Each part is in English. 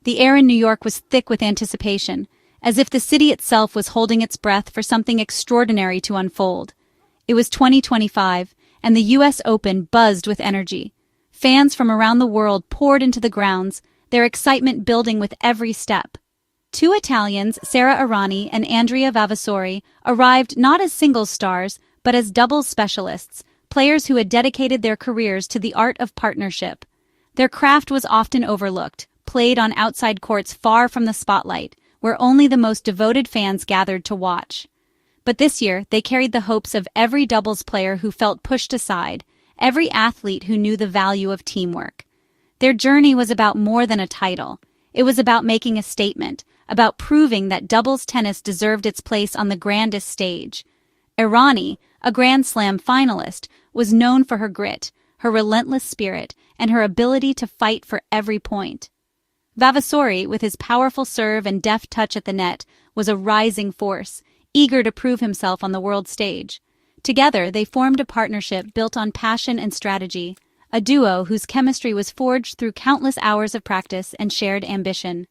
The air in New York was thick with anticipation, as if the city itself was holding its breath for something extraordinary to unfold. It was 2025, and the US Open buzzed with energy. Fans from around the world poured into the grounds, their excitement building with every step. Two Italians, Sara Errani and Andrea Vavassori, arrived not as singles stars, but as doubles specialists, players who had dedicated their careers to the art of partnership. Their craft was often overlooked, played on outside courts far from the spotlight, where only the most devoted fans gathered to watch. But this year, they carried the hopes of every doubles player who felt pushed aside, every athlete who knew the value of teamwork. Their journey was about more than a title. It was about making a statement, about proving that doubles tennis deserved its place on the grandest stage. Errani, a Grand Slam finalist, was known for her grit, her relentless spirit, and her ability to fight for every point. Vavassori, with his powerful serve and deft touch at the net, was a rising force, eager to prove himself on the world stage. Together, they formed a partnership built on passion and strategy, a duo whose chemistry was forged through countless hours of practice and shared ambition.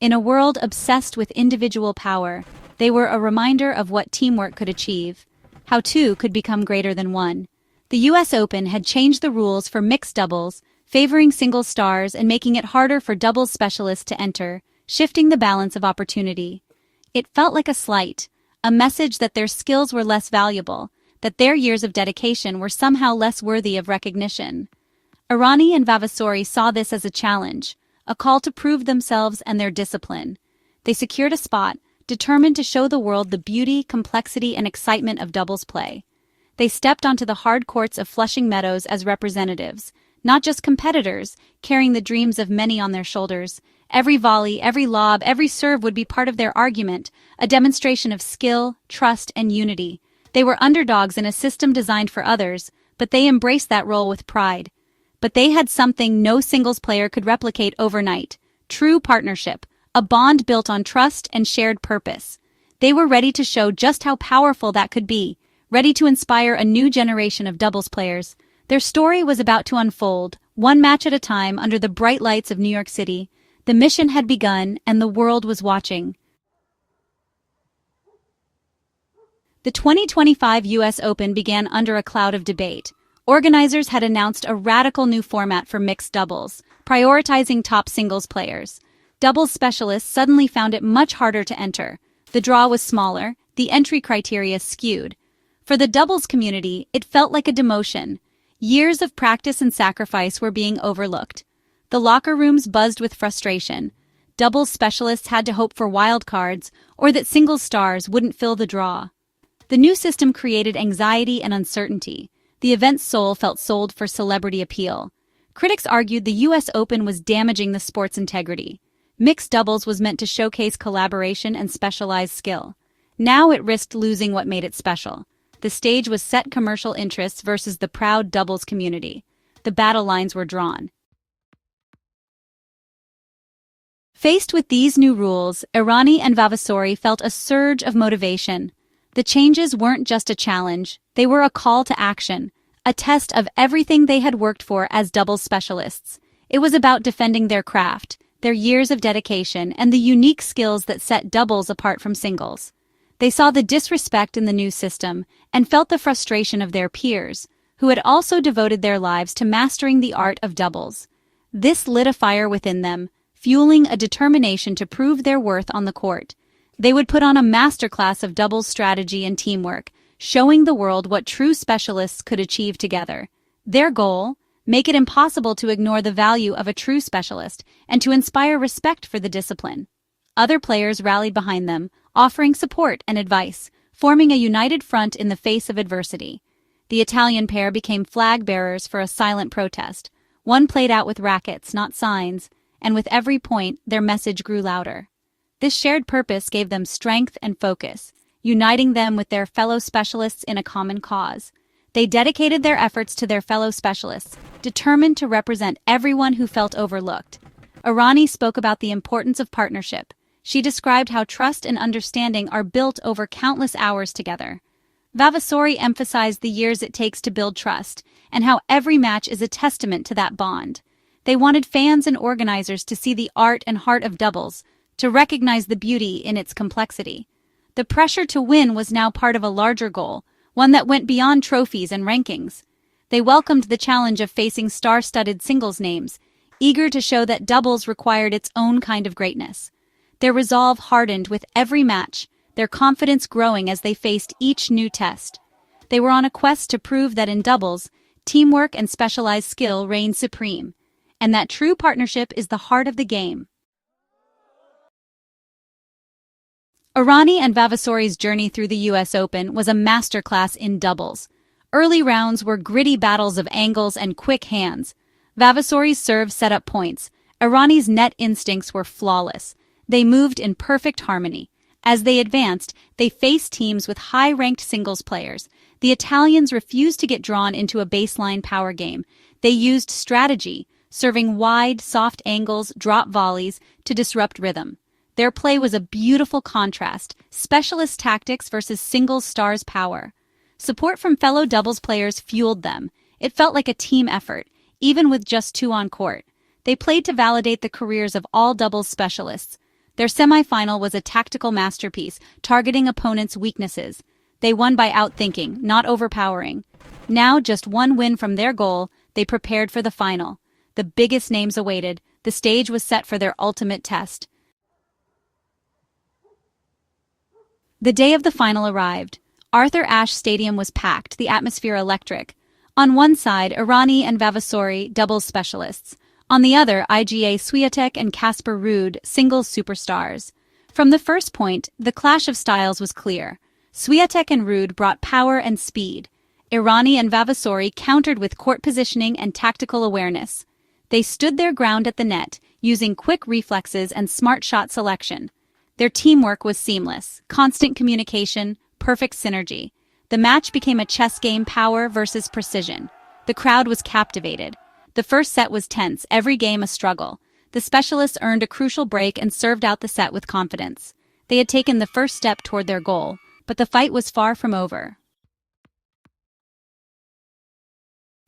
In a world obsessed with individual power, they were a reminder of what teamwork could achieve, how two could become greater than one. The US Open had changed the rules for mixed doubles, favoring single stars and making it harder for doubles specialists to enter, shifting the balance of opportunity. It felt like a slight, a message that their skills were less valuable, that their years of dedication were somehow less worthy of recognition. Errani and Vavassori saw this as a challenge, a call to prove themselves and their discipline. They secured a spot, determined to show the world the beauty, complexity, and excitement of doubles play. They stepped onto the hard courts of Flushing Meadows as representatives, not just competitors, carrying the dreams of many on their shoulders. Every volley, every lob, every serve would be part of their argument, a demonstration of skill, trust, and unity. They were underdogs in a system designed for others, but they embraced that role with pride. But they had something no singles player could replicate overnight: true partnership, a bond built on trust and shared purpose. They were ready to show just how powerful that could be, ready to inspire a new generation of doubles players. Their story was about to unfold, one match at a time under the bright lights of New York City. The mission had begun, and the world was watching. The 2025 US Open began under a cloud of debate. Organizers had announced a radical new format for mixed doubles, prioritizing top singles players. Doubles specialists suddenly found it much harder to enter. The draw was smaller, the entry criteria skewed. For the doubles community, it felt like a demotion. Years of practice and sacrifice were being overlooked. The locker rooms buzzed with frustration. Doubles specialists had to hope for wild cards, or that singles stars wouldn't fill the draw. The new system created anxiety and uncertainty. The event's soul felt sold for celebrity appeal. Critics argued the US Open was damaging the sport's integrity. Mixed doubles was meant to showcase collaboration and specialized skill. Now it risked losing what made it special. The stage was set commercial interests versus the proud doubles community. The battle lines were drawn. Faced with these new rules, Errani and Vavassori felt a surge of motivation. The changes weren't just a challenge, they were a call to action, a test of everything they had worked for as doubles specialists. It was about defending their craft, their years of dedication, and the unique skills that set doubles apart from singles. They saw the disrespect in the new system and felt the frustration of their peers, who had also devoted their lives to mastering the art of doubles. This lit a fire within them, fueling a determination to prove their worth on the court. They would put on a masterclass of doubles strategy and teamwork, showing the world what true specialists could achieve together. Their goal: make it impossible to ignore the value of a true specialist and to inspire respect for the discipline. Other players rallied behind them, offering support and advice, forming a united front in the face of adversity. The Italian pair became flag bearers for a silent protest. One played out with rackets, not signs, and with every point, their message grew louder. This shared purpose gave them strength and focus, uniting them with their fellow specialists in a common cause. They dedicated their efforts to their fellow specialists, determined to represent everyone who felt overlooked. Errani spoke about the importance of partnership. She described how trust and understanding are built over countless hours together. Vavassori emphasized the years it takes to build trust, and how every match is a testament to that bond. They wanted fans and organizers to see the art and heart of doubles, to recognize the beauty in its complexity. The pressure to win was now part of a larger goal, one that went beyond trophies and rankings. They welcomed the challenge of facing star-studded singles names, eager to show that doubles required its own kind of greatness. Their resolve hardened with every match, their confidence growing as they faced each new test. They were on a quest to prove that in doubles, teamwork and specialized skill reign supreme, and that true partnership is the heart of the game. Errani and Vavassori's journey through the US Open was a masterclass in doubles. Early rounds were gritty battles of angles and quick hands. Vavassori's serve set up points. Errani's net instincts were flawless. They moved in perfect harmony. As they advanced, they faced teams with high-ranked singles players. The Italians refused to get drawn into a baseline power game. They used strategy, serving wide, soft angles, drop volleys, to disrupt rhythm. Their play was a beautiful contrast, specialist tactics versus singles stars' power. Support from fellow doubles players fueled them. It felt like a team effort, even with just two on court. They played to validate the careers of all doubles specialists. Their semifinal was a tactical masterpiece, targeting opponents' weaknesses. They won by outthinking, not overpowering. Now, just one win from their goal, they prepared for the final. The biggest names awaited. The stage was set for their ultimate test. The day of the final arrived. Arthur Ashe Stadium was packed, the atmosphere electric. On one side, Errani and Vavassori, doubles specialists. On the other, IGA Swiatek and Casper Ruud, singles superstars. From the first point, the clash of styles was clear. Swiatek and Ruud brought power and speed. Errani and Vavassori countered with court positioning and tactical awareness. They stood their ground at the net, using quick reflexes and smart shot selection. Their teamwork was seamless, constant communication, perfect synergy. The match became a chess game, power versus precision. The crowd was captivated. The first set was tense, every game a struggle. The specialists earned a crucial break and served out the set with confidence. They had taken the first step toward their goal, but the fight was far from over.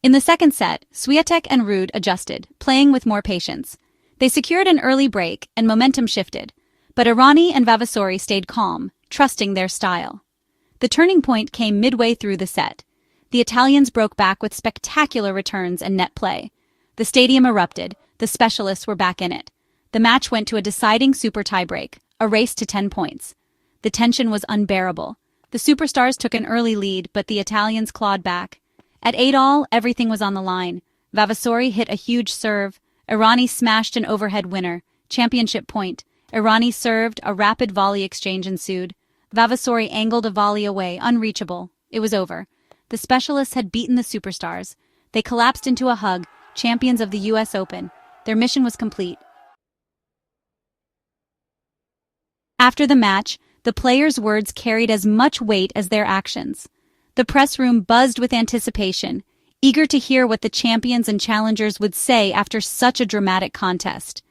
In the second set, Swiatek and Ruud adjusted, playing with more patience. They secured an early break, and momentum shifted. But Errani and Vavassori stayed calm, trusting their style. The turning point came midway through the set. The Italians broke back with spectacular returns and net play. The stadium erupted. The specialists were back in it. The match went to a deciding super tiebreak, a race to 10 points. The tension was unbearable. The superstars took an early lead, but the Italians clawed back. At 8-all, everything was on the line. Vavassori hit a huge serve. Errani smashed an overhead winner. Championship point. Errani served, a rapid volley exchange ensued. Vavassori angled a volley away, unreachable. It was over. The specialists had beaten the superstars. They collapsed into a hug, champions of the US Open. Their mission was complete. After the match, the players' words carried as much weight as their actions. The press room buzzed with anticipation, eager to hear what the champions and challengers would say after such a dramatic contest.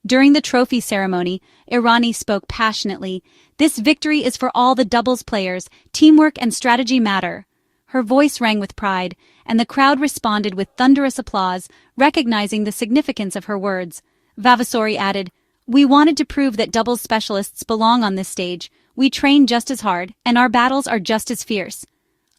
During the trophy ceremony, Errani spoke passionately. "This victory is for all the doubles players. Teamwork and strategy matter." Her voice rang with pride, and the crowd responded with thunderous applause, recognizing the significance of her words. Vavassori added, "We wanted to prove that doubles specialists belong on this stage. We train just as hard, and our battles are just as fierce.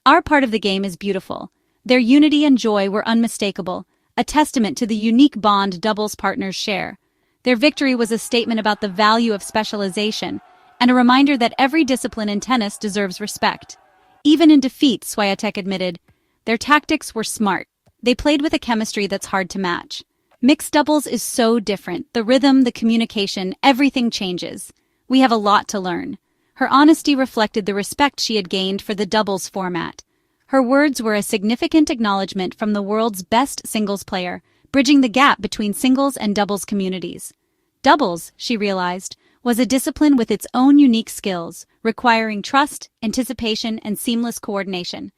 Our part of the game is beautiful." Their unity and joy were unmistakable, a testament to the unique bond doubles partners share. Their victory was a statement about the value of specialization, and a reminder that every discipline in tennis deserves respect. Even in defeat, Swiatek admitted, their tactics were smart. They played with a chemistry that's hard to match. Mixed doubles is so different. The rhythm, the communication, everything changes. We have a lot to learn. Her honesty reflected the respect she had gained for the doubles format. Her words were a significant acknowledgement from the world's best singles player, bridging the gap between singles and doubles communities. Doubles, she realized, was a discipline with its own unique skills, requiring trust, anticipation, and seamless coordination.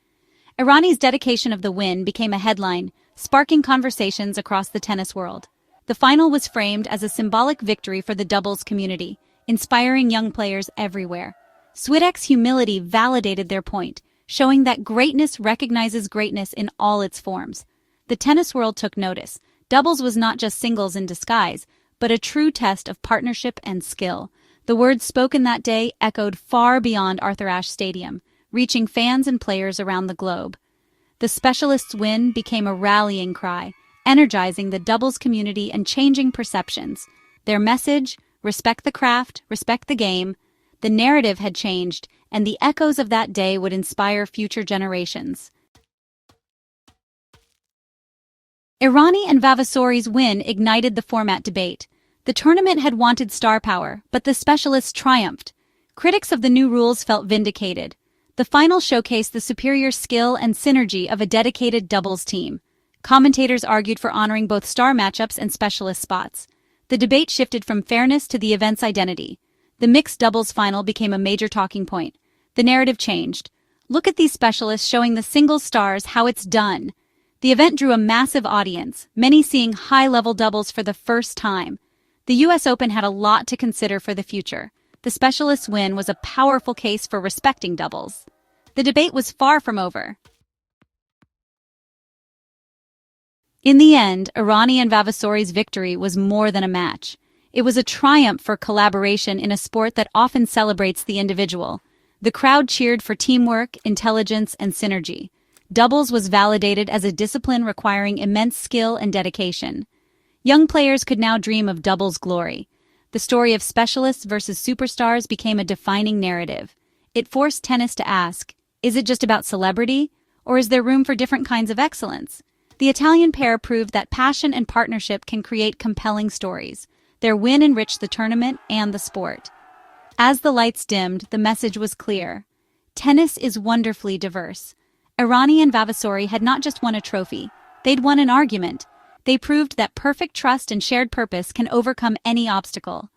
Errani's dedication of the win became a headline, sparking conversations across the tennis world. The final was framed as a symbolic victory for the doubles community, inspiring young players everywhere. Swiatek's humility validated their point, showing that greatness recognizes greatness in all its forms. The tennis world took notice. Doubles was not just singles in disguise, but a true test of partnership and skill. The words spoken that day echoed far beyond Arthur Ashe Stadium, reaching fans and players around the globe. The specialists' win became a rallying cry, energizing the doubles community and changing perceptions. Their message, respect the craft, respect the game, the narrative had changed, and the echoes of that day would inspire future generations. Errani and Vavassori's win ignited the format debate. The tournament had wanted star power, but the specialists triumphed. Critics of the new rules felt vindicated. The final showcased the superior skill and synergy of a dedicated doubles team. Commentators argued for honoring both star matchups and specialist spots. The debate shifted from fairness to the event's identity. The mixed doubles final became a major talking point. The narrative changed. Look at these specialists showing the single stars how it's done. The event drew a massive audience, many seeing high-level doubles for the first time. The US Open had a lot to consider for the future. The specialists' win was a powerful case for respecting doubles. The debate was far from over. In the end, Errani and Vavassori's victory was more than a match. It was a triumph for collaboration in a sport that often celebrates the individual. The crowd cheered for teamwork, intelligence, and synergy. Doubles was validated as a discipline requiring immense skill and dedication. Young players could now dream of doubles glory. The story of specialists versus superstars became a defining narrative. It forced tennis to ask, is it just about celebrity, or is there room for different kinds of excellence? The Italian pair proved that passion and partnership can create compelling stories. Their win enriched the tournament and the sport. As the lights dimmed, the message was clear. Tennis is wonderfully diverse. Errani and Vavassori had not just won a trophy, they'd won an argument. They proved that perfect trust and shared purpose can overcome any obstacle.